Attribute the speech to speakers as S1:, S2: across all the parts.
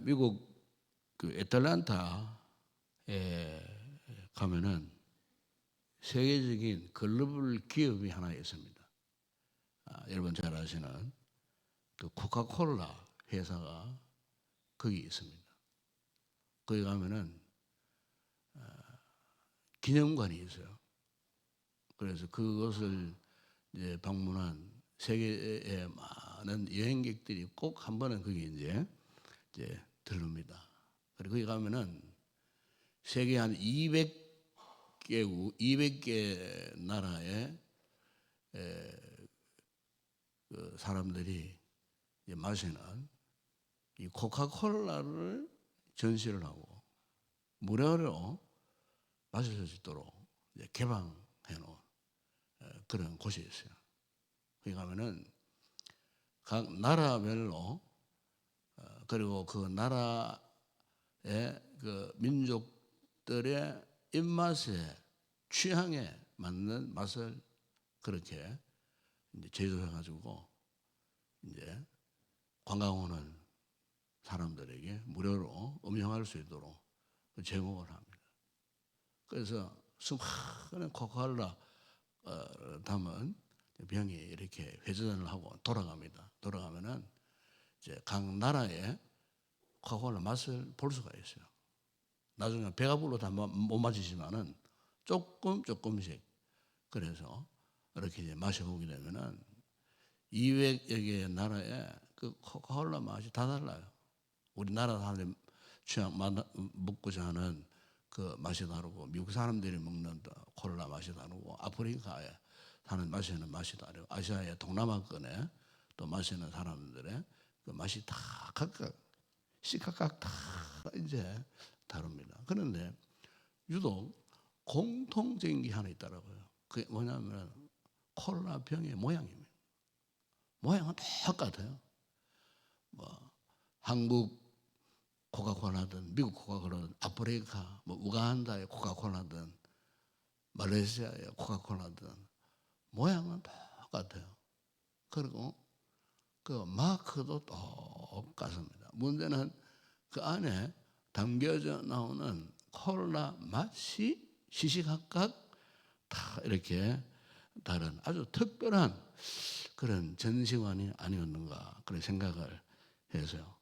S1: 미국 그 애틀랜타에 가면은 세계적인 글로벌 기업이 하나 있습니다. 여러분 잘 아시는 그 코카콜라 회사가 거기 있습니다. 거기 가면은 기념관이 있어요. 그래서 그것을 이제 방문한 세계의 많은 여행객들이 꼭 한 번은 거기 이제 들릅니다. 그리고 거기 가면은 세계 한 200개 나라의 그 사람들이 마시는 이 코카콜라를 전시를 하고 무료로 마실 수 있도록 개방해 놓은 그런 곳이 있어요. 거기 가면은 각 나라별로 그리고 그 나라의 그 민족들의 입맛에 취향에 맞는 맛을 그렇게 이제 제조해가지고 이제 관광 오는 사람들에게 무료로 음용할 수 있도록 제공을 합니다. 그래서 수많은 코카콜라 담은 병이 이렇게 회전을 하고 돌아갑니다. 돌아가면은 이제 각 나라의 코카콜라 맛을 볼 수가 있어요. 나중에 배가 불러 다 못 마시지만은 조금씩 그래서 이렇게 이제 마셔보게 되면은 200여 개의 나라의 그 코카콜라 맛이 다 달라요. 우리나라 사람들이 취향 먹고자 하는 그 맛이 다르고 미국 사람들이 먹는 콜라 맛이 다르고 아프리카에 사는 마시는 맛이 다르고 아시아의 동남아권에 또 마시는 사람들의 그 맛이 다 각각 시각각 다 이제 다릅니다. 그런데 유독 공통적인 게 하나 있더라고요. 그게 뭐냐면 콜라 병의 모양입니다. 모양은 똑같아요. 뭐 한국 코카콜라든 미국 코카콜라든 아프리카 뭐 우간다의 코카콜라든 말레이시아의 코카콜라든 모양은 똑같아요. 그리고 그 마크도 똑같습니다. 문제는 그 안에 담겨져 나오는 콜라 맛이 시시각각 다 이렇게 다른 아주 특별한 그런 전시관이 아니었는가 그런 생각을 해서요.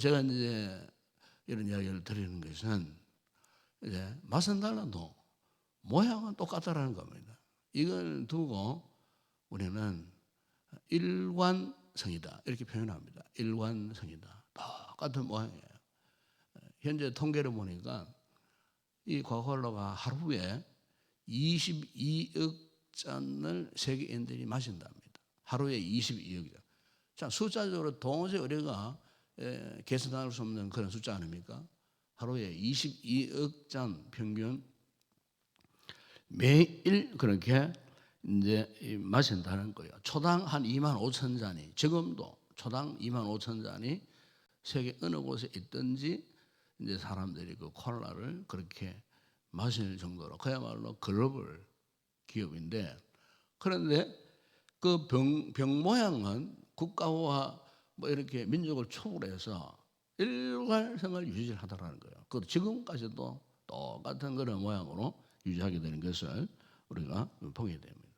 S1: 제가 이제 이런 이야기를 드리는 것은 이제 맛은 달라도 모양은 똑같다라는 겁니다. 이걸 두고 우리는 일관성이다 이렇게 표현합니다. 일관성이다. 똑같은 모양이에요. 현재 통계를 보니까 이 코카콜라가 하루에 22억 잔을 세계인들이 마신답니다. 하루에 22억 잔. 자, 숫자적으로 도저히 우리가 계산할 수 없는 그런 숫자 아닙니까? 하루에 22억 잔 평균 매일 그렇게 이제 마신다는 거예요. 초당 한 2만 5천 잔이 지금도 초당 2만 5천 잔이 세계 어느 곳에 있든지 이제 사람들이 그 콜라를 그렇게 마실 정도로 그야말로 글로벌 기업인데 그런데 그 병 모양은 국가와 뭐 이렇게 민족을 초월해서 일관성을 유지하더라는 거예요. 그 지금까지도 똑같은 그런 모양으로 유지하게 되는 것을 우리가 보게 됩니다.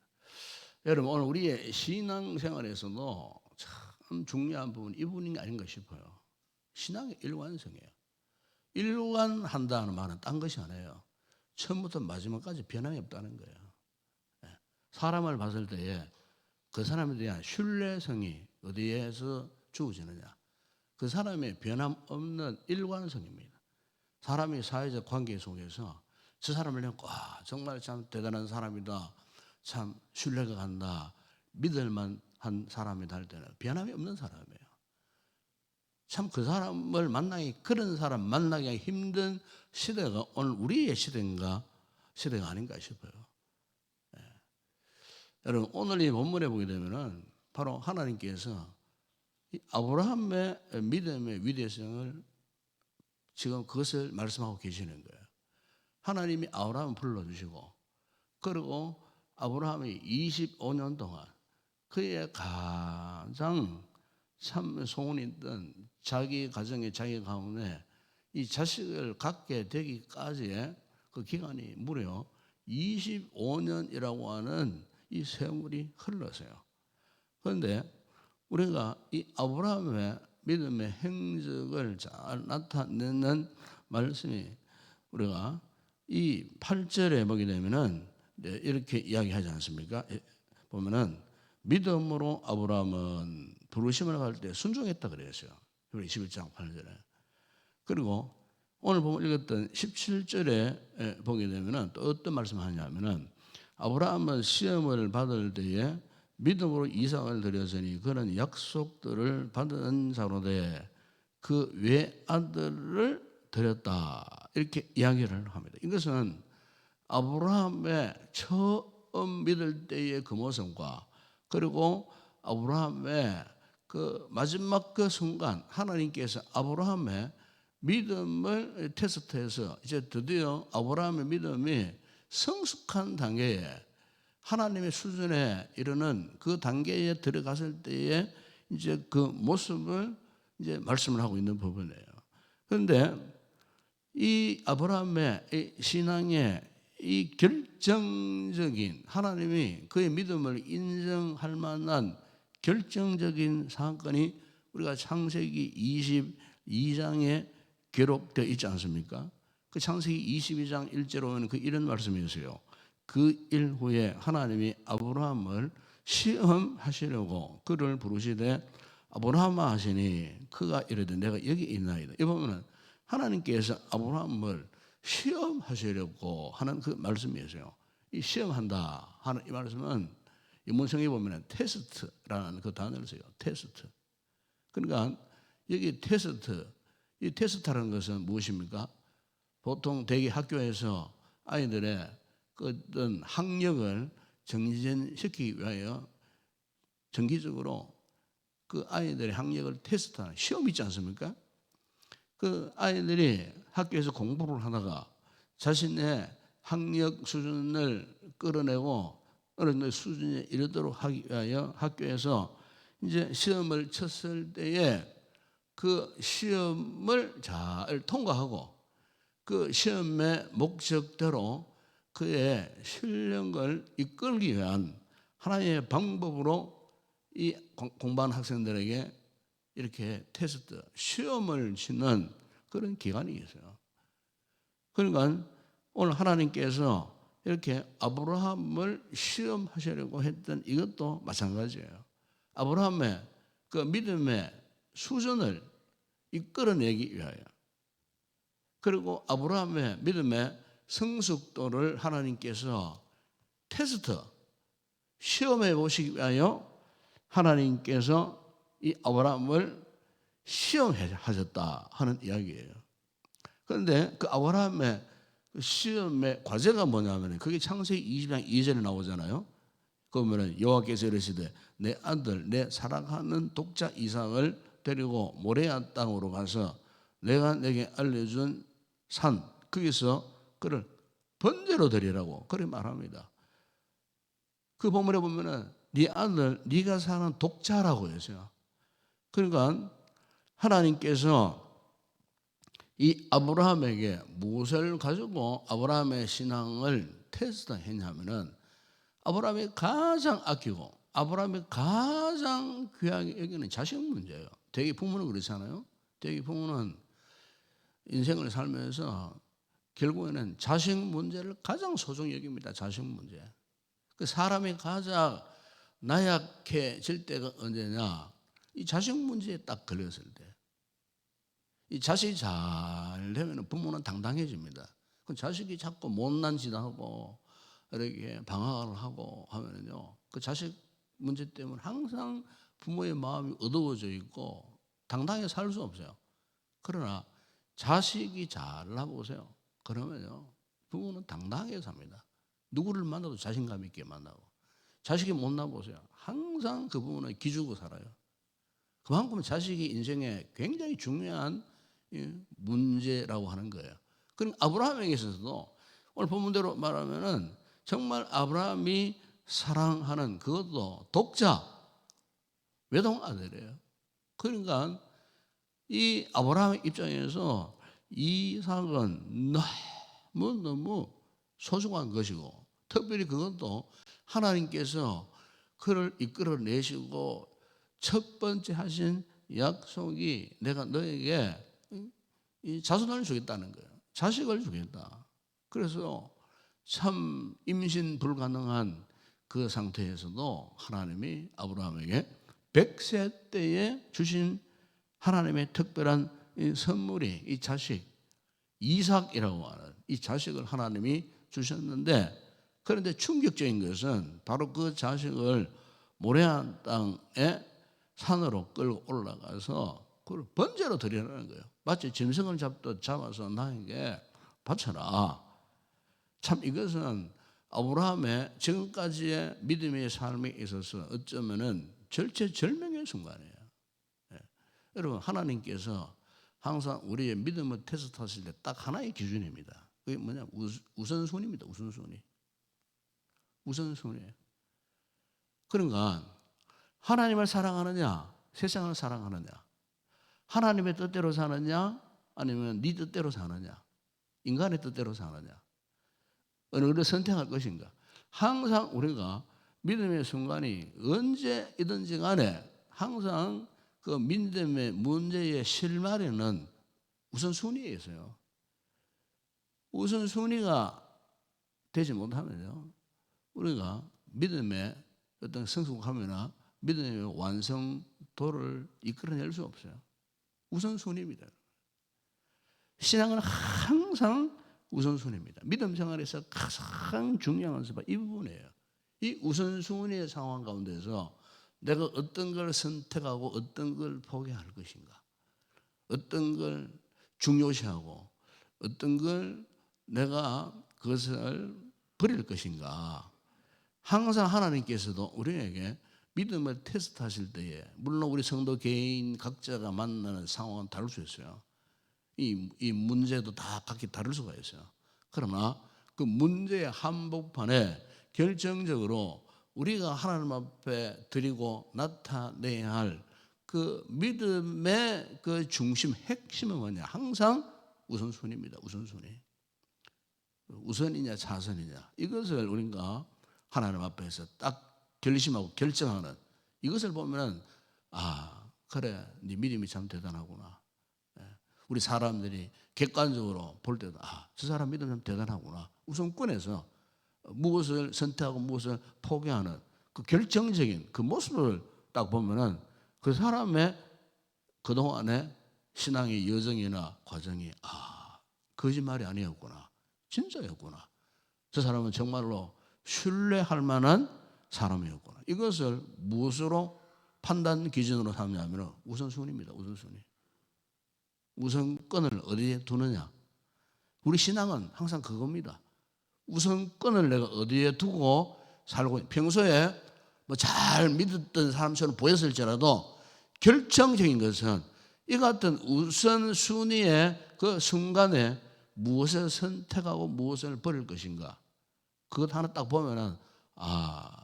S1: 여러분 오늘 우리의 신앙생활에서도 참 중요한 부분 이 부분이 아닌가 싶어요. 신앙의 일관성이에요. 일관한다는 말은 딴 것이 아니에요. 처음부터 마지막까지 변함이 없다는 거예요. 사람을 봤을 때에 그 사람에 대한 신뢰성이 어디에서 주어지느냐. 그 사람의 변함없는 일관성입니다. 사람이 사회적 관계 속에서 저 사람을 보면 정말 참 대단한 사람이다. 참 신뢰가 간다. 믿을만한 사람이다 할 때는 변함이 없는 사람이에요. 참 그 사람을 그런 사람 만나기 힘든 시대가 오늘 우리의 시대가 아닌가 싶어요. 여러분 오늘 이 본문에 보게 되면은 바로 하나님께서 아브라함의 믿음의 위대성을 지금 그것을 말씀하고 계시는 거예요. 하나님이 아브라함을 불러주시고 그리고 아브라함이 25년 동안 그의 가장 참 소원이 있던 자기 가정에 자기 가문에 이 자식을 갖게 되기까지의 그 기간이 무려 25년이라고 하는 이 세월이 흘렀어요. 그런데 우리가 이 아브라함의 믿음의 행적을 잘 나타내는 말씀이 우리가 이 8절에 보게 되면은 이렇게 이야기하지 않습니까? 보면은 믿음으로 아브라함은 부르심을 받을 때 순종했다 그랬어요. 21장 8절에. 그리고 오늘 보면 읽었던 17절에 보게 되면은 또 어떤 말씀을 하냐면은 아브라함은 시험을 받을 때에 믿음으로 이삭을 드렸으니 그는 약속들을 받은 자로 돼 그 외아들을 드렸다. 이렇게 이야기를 합니다. 이것은 아브라함의 처음 믿을 때의 그 모습과 그리고 아브라함의 그 마지막 그 순간 하나님께서 아브라함의 믿음을 테스트해서 이제 드디어 아브라함의 믿음이 성숙한 단계에 하나님의 수준에 이르는 그 단계에 들어갔을 때에 이제 그 모습을 이제 말씀을 하고 있는 부분이에요. 그런데 이 아브라함의 이 신앙의 이 결정적인 하나님이 그의 믿음을 인정할 만한 결정적인 사건이 우리가 창세기 22장에 기록되어 있지 않습니까? 그 창세기 22장 1절에 보면 그 이런 말씀이 있어요. 그 일 후에 하나님이 아브라함을 시험하시려고 그를 부르시되 아브라함아 하시니 그가 이르되 내가 여기 있나이다. 이 보면은 하나님께서 아브라함을 시험하시려고 하는 그 말씀이었어요. 이 시험한다 하는 이 말씀은 이 문성에 보면은 테스트라는 그 단어를 써요. 테스트. 그러니까 여기 테스트, 이 테스트라는 것은 무엇입니까? 보통 대개 학교에서 아이들의 그 어떤 학력을 정진시키기 위하여 정기적으로 그 아이들의 학력을 테스트하는 시험이 있지 않습니까? 그 아이들이 학교에서 공부를 하다가 자신의 학력 수준을 끌어내고 어느 정도 수준에 이르도록 하기 위하여 학교에서 이제 시험을 쳤을 때에 그 시험을 잘 통과하고 그 시험의 목적대로 그의 실력을 이끌기 위한 하나님의 방법으로 이 공부하는 학생들에게 이렇게 테스트, 시험을 치는 그런 기간이 있어요. 그러니까 오늘 하나님께서 이렇게 아브라함을 시험하시려고 했던 이것도 마찬가지예요. 아브라함의 그 믿음의 수준을 이끌어내기 위하여 그리고 아브라함의 믿음의 성숙도를 하나님께서 테스트, 시험해 보시기 위하여 하나님께서 이 아브라함을 시험하셨다 하는 이야기예요. 그런데 그 아브라함의 시험의 과제가 뭐냐면 그게 창세기 20장 2절에 나오잖아요. 그러면은 여호와께서 이르시되 내 아들 내 사랑하는 독자 이삭을 데리고 모레아 땅으로 가서 내가 내게 알려준 산 거기서 그를 번제로 드리라고 그렇게 말합니다. 그 본문에 보면은 네 아들 네가 사는 독자라고 했어요. 그러니까 하나님께서 이 아브라함에게 무엇을 가지고 아브라함의 신앙을 테스트했냐면은 아브라함이 가장 아끼고 아브라함이 가장 귀하게 여기는 자식 문제예요. 대개 부모는 그렇잖아요. 대개 부모는 인생을 살면서 결국에는 자식 문제를 가장 소중히 여깁니다. 자식 문제. 그 사람이 가장 나약해질 때가 언제냐? 이 자식 문제에 딱 걸렸을 때. 이 자식이 잘 되면 부모는 당당해집니다. 그 자식이 자꾸 못난 짓 하고 이렇게 방황을 하고 하면요, 그 자식 문제 때문에 항상 부모의 마음이 어두워져 있고 당당하게 살 수 없어요. 그러나 자식이 잘 나보세요. 그러면요, 부모는 당당하게 삽니다. 누구를 만나도 자신감 있게 만나고. 자식이 못 나보세요. 항상 그 부모는 기죽고 살아요. 그만큼 자식이 인생에 굉장히 중요한 문제라고 하는 거예요. 그럼 아브라함에게 있어서도 오늘 본문대로 말하면은 정말 아브라함이 사랑하는 그것도 독자 외동 아들이에요. 그러니까 이 아브라함 입장에서 이삭은 너무 소중한 것이고, 특별히 그것도 하나님께서 그를 이끌어내시고 첫 번째 하신 약속이 내가 너에게 이 자손을 주겠다는 거예요. 자식을 주겠다. 그래서 참 임신 불가능한 그 상태에서도 하나님이 아브라함에게 100세 때에 주신 하나님의 특별한 이 선물이 이 자식 이삭이라고 하는 이 자식을 하나님이 주셨는데, 그런데 충격적인 것은 바로 그 자식을 모레아 땅에 산으로 끌고 올라가서 그걸 번제로 드리라는 거예요. 마치 짐승을 잡아서 나에게 바쳐라. 참 이것은 아브라함의 지금까지의 믿음의 삶에 있어서 어쩌면은 절체절명의 순간이에요. 예. 여러분, 하나님께서 항상 우리의 믿음을 테스트하실 때 딱 하나의 기준입니다. 그게 뭐냐? 우선순위입니다. 우선순위예요. 그러니까 하나님을 사랑하느냐, 세상을 사랑하느냐, 하나님의 뜻대로 사느냐, 아니면 네 뜻대로 사느냐, 인간의 뜻대로 사느냐, 어느 것을 선택할 것인가. 항상 우리가 믿음의 순간이 언제이든지 간에 항상 그 믿음의 문제의 실마리는 우선순위에 있어요. 우선순위가 되지 못하면요, 우리가 믿음의 어떤 성숙함이나 믿음의 완성도를 이끌어낼 수 없어요. 우선순위입니다. 신앙은 항상 우선순위입니다. 믿음 생활에서 가장 중요한 것은 이 부분이에요. 이 우선순위의 상황 가운데서 내가 어떤 걸 선택하고 어떤 걸 포기할 것인가, 어떤 걸 중요시하고 어떤 걸 내가 그것을 버릴 것인가. 항상 하나님께서도 우리에게 믿음을 테스트하실 때에, 물론 우리 성도 개인 각자가 만나는 상황은 다를 수 있어요. 이 문제도 다 각기 다를 수가 있어요. 그러나 그 문제의 한복판에 결정적으로 우리가 하나님 앞에 드리고 나타내야 할 그 믿음의 그 중심, 핵심은 뭐냐? 항상 우선순위입니다. 우선순위. 우선이냐 차선이냐, 이것을 우리가 하나님 앞에서 딱 결심하고 결정하는, 이것을 보면 그래, 네 믿음이 참 대단하구나. 우리 사람들이 객관적으로 볼 때도 저 사람 믿음 참 대단하구나. 우선권에서 무엇을 선택하고 무엇을 포기하는 그 결정적인 그 모습을 딱 보면은 그 사람의 그동안의 신앙의 여정이나 과정이 거짓말이 아니었구나, 진짜였구나. 저 사람은 정말로 신뢰할 만한 사람이었구나. 이것을 무엇으로 판단 기준으로 삼냐면 우선순위입니다. 우선순위. 우선권을 어디에 두느냐. 우리 신앙은 항상 그겁니다. 우선권을 내가 어디에 두고 살고, 평소에 뭐 잘 믿었던 사람처럼 보였을지라도 결정적인 것은 이 같은 우선순위의 그 순간에 무엇을 선택하고 무엇을 버릴 것인가. 그것 하나 딱 보면은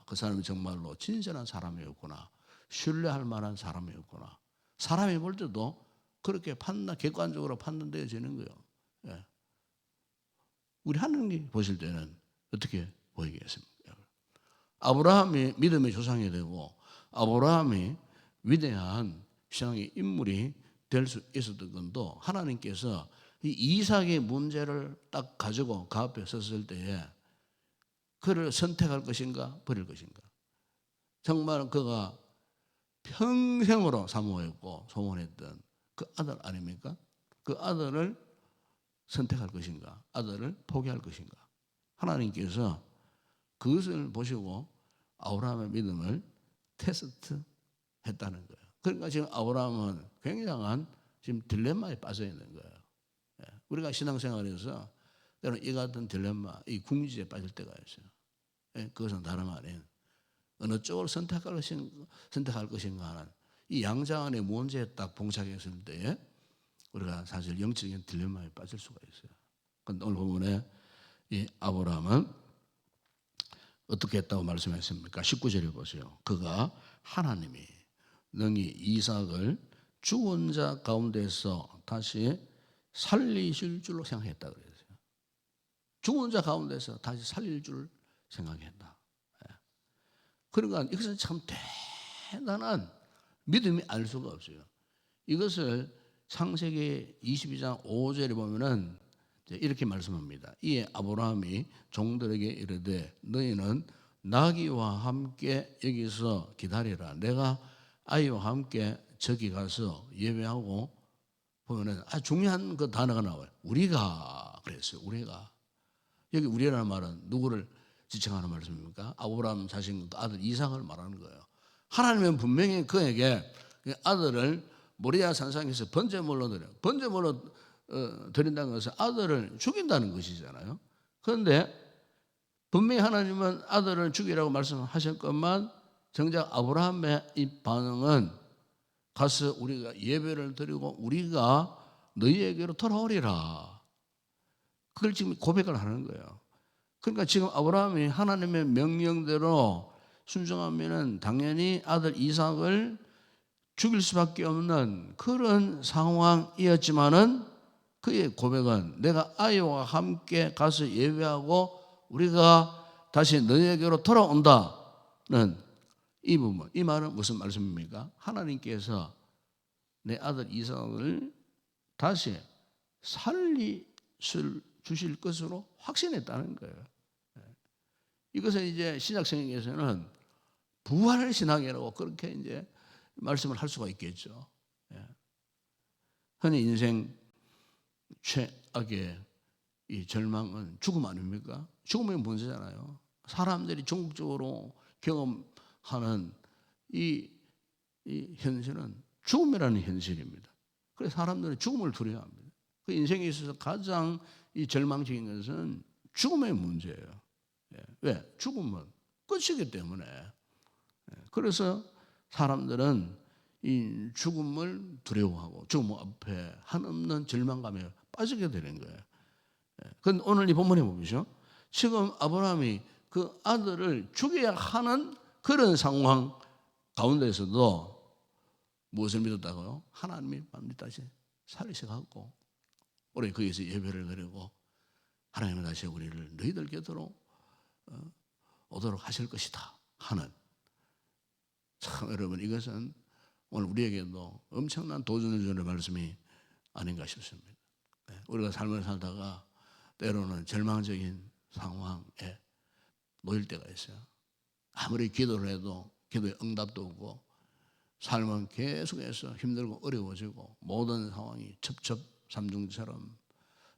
S1: 그 사람이 정말로 진실한 사람이었구나, 신뢰할 만한 사람이었구나. 사람이 볼 때도 그렇게 객관적으로 판단되어지는 거예요. 예. 우리 하나님이 보실 때는 어떻게 보이겠습니까? 아브라함이 믿음의 조상이 되고 아브라함이 위대한 신앙의 인물이 될 수 있었던 건도, 하나님께서 이 이삭의 문제를 딱 가지고 그 앞에 섰을 때에 그를 선택할 것인가 버릴 것인가. 정말 그가 평생으로 사모했고 소원했던 그 아들 아닙니까? 그 아들을 선택할 것인가, 아들을 포기할 것인가. 하나님께서 그것을 보시고 아브라함의 믿음을 테스트했다는 거예요. 그러니까 지금 아브라함은 굉장한 지금 딜레마에 빠져 있는 거예요. 우리가 신앙생활에서 때로는 이 같은 딜레마, 이 궁지에 빠질 때가 있어요. 그것은 다름 아닌 어느 쪽을 선택할 것인가 하는 이 양자간의 문제에 딱 봉착했을 때에 우리가 사실 영적인 딜레마에 빠질 수가 있어요. 그런데 오늘 본문에 이 아브라함은 어떻게 했다고 말씀했습니까? 19절에 보세요. 그가 하나님이 능히 이삭을 죽은 자 가운데서 다시 살리실 줄로 생각했다 그랬어요. 죽은 자 가운데서 다시 살릴 줄 생각했다. 그러니까 이것은 참 대단한 믿음이 알 수가 없어요. 이것을 창세기 22장 5절에 보면은 이렇게 말씀합니다. 이에 아브라함이 종들에게 이르되 너희는 나귀와 함께 여기서 기다리라. 내가 아이와 함께 저기 가서 예배하고 보면은 중요한 그 단어가 나와요. 우리가 그랬어요. 우리가. 여기 우리라는 말은 누구를 지칭하는 말씀입니까? 아브라함 자신 아들 이삭을 말하는 거예요. 하나님은 분명히 그에게 아들을 모리아 산상에서 번제물로 드려. 번제물로 드린다는 것은 아들을 죽인다는 것이잖아요. 그런데 분명히 하나님은 아들을 죽이라고 말씀하셨건만 정작 아브라함의 이 반응은 가서 우리가 예배를 드리고 우리가 너희에게로 돌아오리라. 그걸 지금 고백을 하는 거예요. 그러니까 지금 아브라함이 하나님의 명령대로 순종하면은 당연히 아들 이삭을 죽일 수밖에 없는 그런 상황이었지만은 그의 고백은 내가 아이와 함께 가서 예배하고 우리가 다시 너희에게로 돌아온다는 이 부분, 이 말은 무슨 말씀입니까? 하나님께서 내 아들 이삭을 다시 주실 것으로 확신했다는 거예요. 이것은 이제 신약 성경에서는 부활의 신앙이라고 그렇게 이제 말씀을 할 수가 있겠죠. 흔히 인생 최악의 이 절망은 죽음 아닙니까? 죽음의 문제잖아요. 사람들이 종국적으로 경험하는 이 현실은 죽음이라는 현실입니다. 그래서 사람들은 죽음을 두려워합니다. 그 인생에 있어서 가장 이 절망적인 것은 죽음의 문제예요. 왜? 죽음은 끝이기 때문에. 그래서 사람들은 이 죽음을 두려워하고 죽음 앞에 한없는 절망감에 빠지게 되는 거예요. 그런데 오늘 이 본문에 보시죠. 지금 아브라함이 그 아들을 죽여야 하는 그런 상황 가운데서도 무엇을 믿었다고요? 하나님이 다시 살리셔갖고 우리 거기서 예배를 드리고 하나님은 다시 우리를 너희들 곁으로 오도록 하실 것이다 하는, 참 여러분 이것은 오늘 우리에게도 엄청난 도전을 주는 말씀이 아닌가 싶습니다. 우리가 삶을 살다가 때로는 절망적인 상황에 놓일 때가 있어요. 아무리 기도를 해도 기도에 응답도 없고 삶은 계속해서 힘들고 어려워지고 모든 상황이 첩첩산중처럼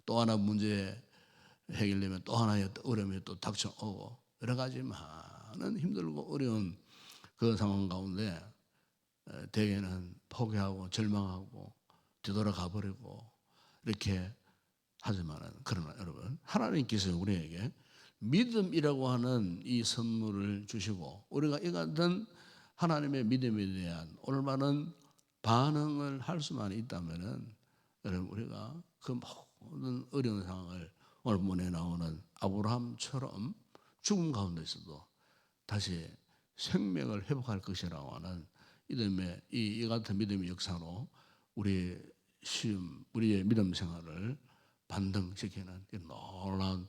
S1: 또 하나 문제 해결되면 또 하나의 어려움이 또 닥쳐오고 여러 가지 많은 힘들고 어려운 그 상황 가운데 대개는 포기하고 절망하고 뒤돌아가 버리고 이렇게 하지만은, 그러나 여러분 하나님께서 우리에게 믿음이라고 하는 이 선물을 주시고 우리가 이 같은 하나님의 믿음에 대한 올바른 반응을 할 수만 있다면은 여러분 우리가 그 모든 어려운 상황을 오늘 본문에 나오는 아브라함처럼 죽음 가운데서도 다시 생명을 회복할 것이라고 하는 이 같은 믿음의 역사로 우리의 믿음 생활을 반등시키는 놀라운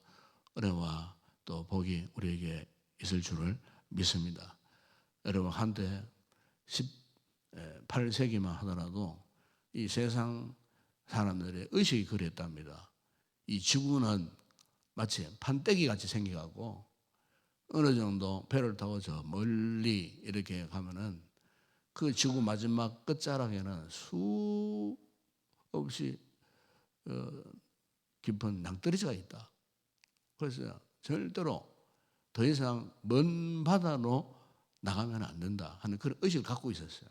S1: 은혜와 또 복이 우리에게 있을 줄을 믿습니다. 여러분 한때 18세기만 하더라도 이 세상 사람들의 의식이 그랬답니다. 이 지구는 마치 판때기 같이 생겨가고 어느 정도 배를 타고 저 멀리 이렇게 가면은 그 지구 마지막 끝자락에는 수없이 깊은 낭떠러지가 있다. 그래서 절대로 더 이상 먼 바다로 나가면 안 된다 하는 그런 의식을 갖고 있었어요.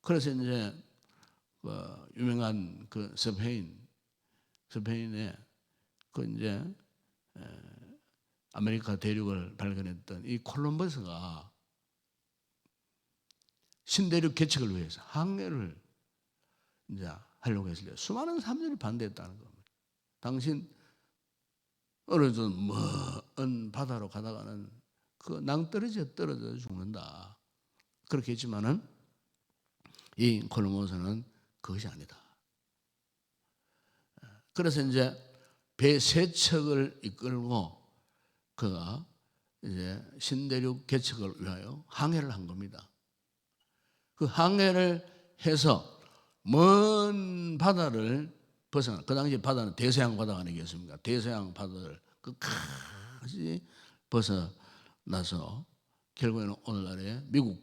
S1: 그래서 이제 유명한 그 스페인의 그 이제 아메리카 대륙을 발견했던 이 콜럼버스가 신대륙 개척을 위해서 항해를 이제 하려고 했을 때 수많은 사람들이 반대했다는 겁니다. 당신 어느 좀 먼 바다로 가다가는 그 낭떠러지에 떨어져 죽는다. 그렇게 했지만은 이 콜럼버스는 그것이 아니다. 그래서 이제 배 세 척을 이끌고 그가 이제 신대륙 개척을 위하여 항해를 한 겁니다. 그 항해를 해서 먼 바다를 벗어나, 그 당시 바다는 대서양 바다가 아니겠습니까? 대서양 바다를 끝까지 벗어나서 결국에는 오늘날의 미국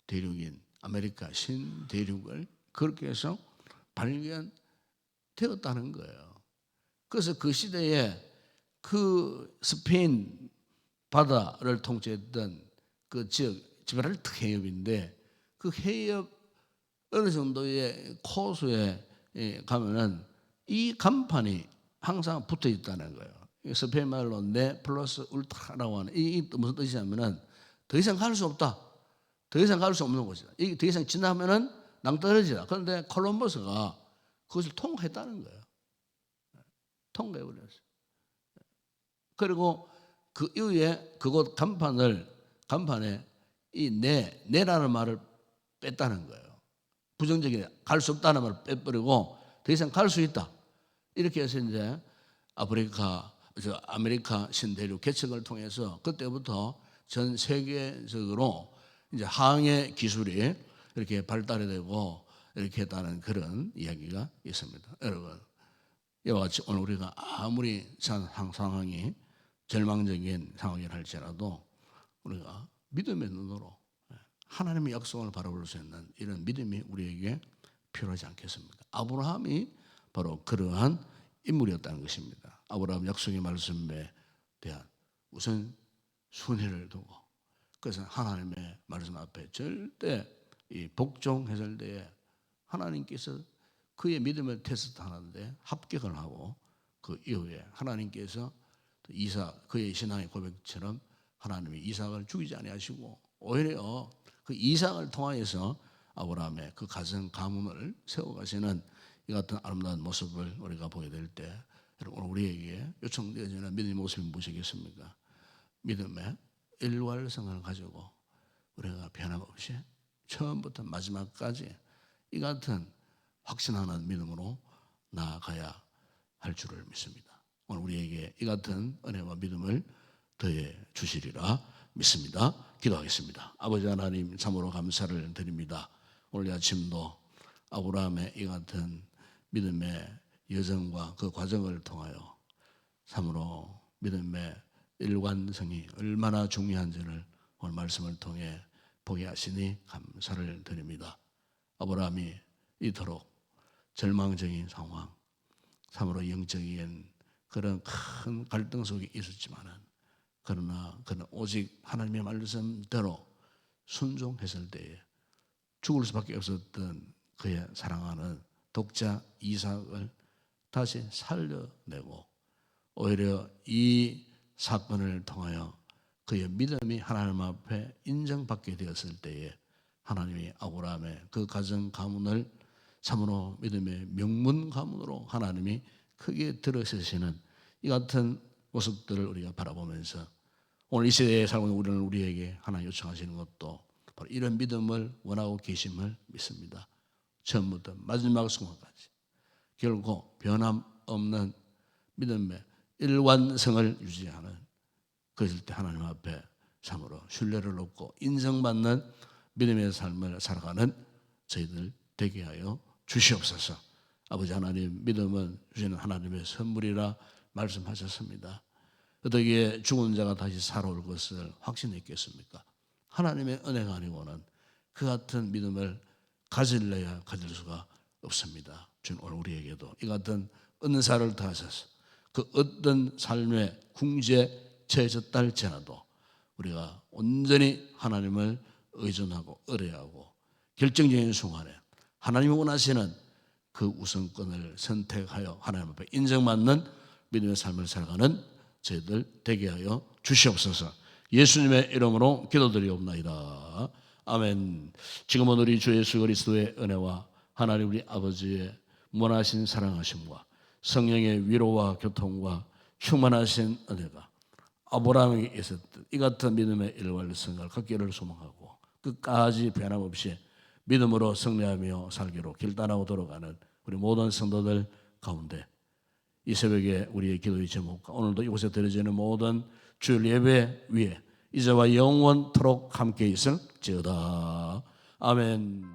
S1: 대륙인 아메리카 신대륙을 그렇게 해서 발견되었다는 거예요. 그래서 그 시대에 그 스페인 바다를 통치했던 그 지역, 지브랄터 해협인데 그 해협 어느 정도의 코스에 가면은 이 간판이 항상 붙어 있다는 거예요. 스페인 말로 네 플러스 울트라라고 하는 이 무슨 뜻이냐면은 더 이상 갈 수 없다. 더 이상 갈 수 없는 곳이다. 이게 더 이상 지나면은 낭떠러지다. 그런데 콜럼버스가 그것을 통과했다는 거예요. 통과해버렸어요. 그리고 그 이후에 그곳 간판에 이 네라는 말을 뺐다는 거예요. 부정적인 갈 수 없다는 말을 빼버리고 더 이상 갈 수 있다. 이렇게 해서 이제 아메리카 신대륙 개척을 통해서 그때부터 전 세계적으로 이제 항해 기술이 이렇게 발달이 되고 이렇게 했다는 그런 이야기가 있습니다. 여러분, 이와 같이 오늘 우리가 아무리 상황이 절망적인 상황이라 할지라도 우리가 믿음의 눈으로 하나님의 약속을 바라볼 수 있는 이런 믿음이 우리에게 필요하지 않겠습니까? 아브라함이 바로 그러한 인물이었다는 것입니다. 아브라함 약속의 말씀에 대한 우선 순회를 두고 그래서 하나님의 말씀 앞에 절대 이 복종했을 때에 하나님께서 그의 믿음을 테스트하는데 합격을 하고 그 이후에 하나님께서 그의 신앙의 고백처럼 하나님이 이삭을 죽이지 아니하시고 오히려 그 이삭을 통하여서 아브라함의 그 가정 가문을 세워가시는 이 같은 아름다운 모습을 우리가 보게 될 때 오늘 우리에게 요청되어지는 믿음의 모습이 무엇이겠습니까? 믿음의 일괄성을 가지고 우리가 변함없이 처음부터 마지막까지 이 같은 확신하는 믿음으로 나아가야 할 줄을 믿습니다. 오늘 우리에게 이 같은 은혜와 믿음을 더해 주시리라 믿습니다. 기도하겠습니다. 아버지 하나님 참으로 감사를 드립니다. 오늘 아침도 아브라함의 이 같은 믿음의 여정과 그 과정을 통하여 참으로 믿음의 일관성이 얼마나 중요한지를 오늘 말씀을 통해 보게 하시니 감사를 드립니다. 아브라함이 이토록 절망적인 상황, 참으로 영적인 그런 큰 갈등 속에 있었지만은 그러나 그는 오직 하나님의 말씀대로 순종했을 때에 죽을 수밖에 없었던 그의 사랑하는 독자 이삭을 다시 살려내고 오히려 이 사건을 통하여 그의 믿음이 하나님 앞에 인정받게 되었을 때에 하나님이 아브라함의 그 가정 가문을 참으로 믿음의 명문 가문으로 하나님이 크게 들어서시는 이 같은 모습들을 우리가 바라보면서 오늘 이 시대에 살고 있는 우리는 우리에게 하나님 요청하시는 것도 바로 이런 믿음을 원하고 계심을 믿습니다. 처음부터 마지막 순간까지 결코 변함없는 믿음의 일관성을 유지하는 그럴 때 하나님 앞에 참으로 신뢰를 얻고 인정받는 믿음의 삶을 살아가는 저희들 되게 하여 주시옵소서. 아버지 하나님, 믿음은 주시는 하나님의 선물이라 말씀하셨습니다. 어떻게 죽은 자가 다시 살아올 것을 확신했겠습니까? 하나님의 은혜가 아니고는 그 같은 믿음을 가질래야 가질 수가 없습니다. 주님 오늘 우리에게도 이 같은 은사를 더하셔서 그 어떤 삶의 궁지에 처해졌다 할지라도 우리가 온전히 하나님을 의존하고 의뢰하고 결정적인 순간에 하나님이 원하시는 그 우선권을 선택하여 하나님 앞에 인정받는 믿음의 삶을 살아가는 저희들 되게 하여 주시옵소서. 예수님의 이름으로 기도드리옵나이다. 아멘. 지금은 우리 주 예수 그리스도의 은혜와 하나님 우리 아버지의 무한하신 사랑하심과 성령의 위로와 교통과 충만하신 은혜가 아브라함에게 있었던 이 같은 믿음의 일관성을 갖기를 소망하고 끝까지 변함없이 믿음으로 승리하며 살기로 결단하고 돌아가는 우리 모든 성도들 가운데 이 새벽에 우리의 기도의 제목과 오늘도 이곳에 드려지는 모든 주일 예배 위에 이제와 영원토록 함께 있을지어다. 아멘.